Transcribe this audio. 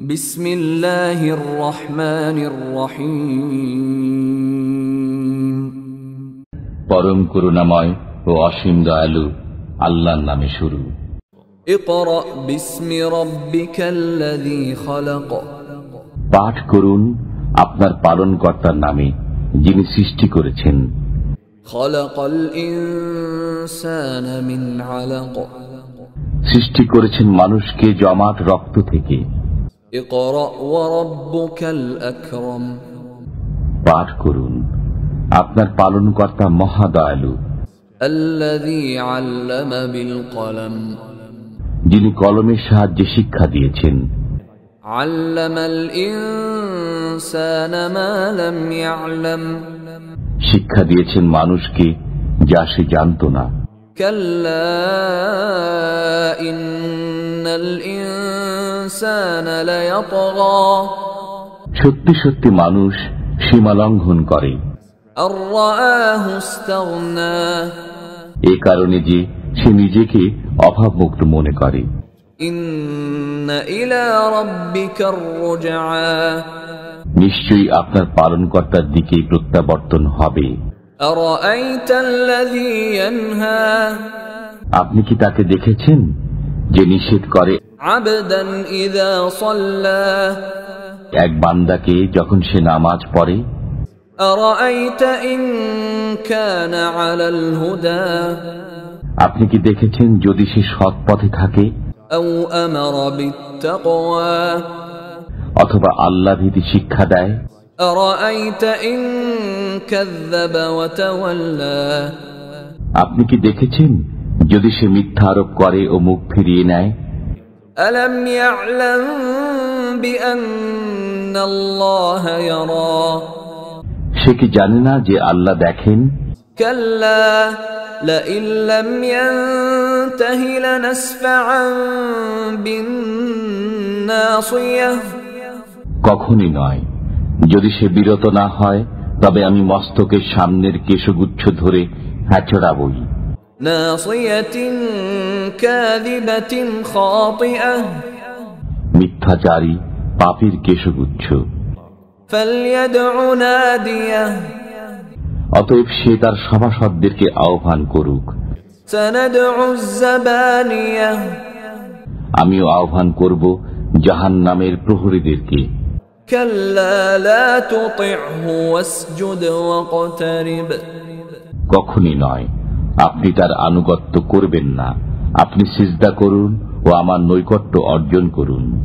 বিসমিল্লাহির রহমানির রহিম। পরম করুণাময় ও অসীম দয়ালু আল্লাহর নামে শুরু। ইকরা বিসমি রাব্বিকাল্লাযী খালাক। পাঠ করুন আপনার পালনকর্তার নামে, যিনি সৃষ্টি করেছেন। খালাকাল ইনসানা মিন আলাক। সৃষ্টি করেছেন মানুষকে জমাট রক্ত থেকে। ইকরা ওয়া রাব্বুকাল আকরাম। পাঠ করুন আপনার পালনকর্তা মহা দয়ালু। আল্লাযী আল্লামা বিল কলম। যিনি কলমের সাহায্যে শিক্ষা দিয়েছেন। আল্লামাল ইনসানা মা লাম ইয়ালাম। শিক্ষা দিয়েছেন মানুষকে যা সে জানত না। কাল্লা ইন্নাল ইনসানা লায়াতগা। সত্যি সত্যি মানুষ সীমা লঙ্ঘন করে। আর রাআহু ইসতাগনা। এ কারণে যে সে নিজেকে অভাবমুক্ত মনে করে। ইন্না ইলা রাব্বিকার রুজআ। নিশ্চয়ই আপনার পালনকর্তার দিকেই প্রত্যাবর্তন হবে। আরাআইতাল্লাযী ইয়ানহা। আপনি কি তাকে দেখেছেন যে নিষেধ করে আবদান ইযা সাল্লা। এক বান্দাকে যখন সে নামাজ পড়ে? আরাআইতা ইন কানা আলাল হুদা। আপনি কি দেখেছেন যদি সে সৎ পথে থাকে? আও আমারা বিত্তাকওয়া। অথবা আল্লাহ ভীতি শিক্ষা দেয়? আরাআইতা ইন কাযযাবা ওয়া তাওয়াল্লা। আপনি কি দেখেছেন যদি সে মিথ্যা আরোপ করে ও মুখ ফিরিয়ে নেয়? আলাম ইয়ালাম বিআন্নাল্লাহা ইয়ারা। সে কি জানে না যে আল্লাহ দেখেন? কাল্লা লাইন লাম ইয়ানতাহি লানাসফাআন বিন্নাসিয়াহ। কখনই নয়, যদি সে বিরত না হয় তবে আমি মস্তকের সামনের কেশগুচ্ছ ধরে হ্যাচড়াবই। নাসিয়াতিন কাযিবাতিন খাতিআহ। মিথ্যাচারী পাপীর কেশগুচ্ছ। ফালইয়াদউ নাদিয়াহ। অতএব সে তার সভাসদদেরকে আহ্বান করুক। সানাদউ যাবানিয়াহ। আমিও আহ্বান করব জাহান্নামের প্রহরীদেরকে। কাল্লা লা তুতি'হু ওয়াসজুদ ওয়াকতারিব। কখনই নয়, আপনি তার আনুগত্য করবেন না, আপনি সিজদা করুন ও আমার নৈকট্য অর্জন করুন।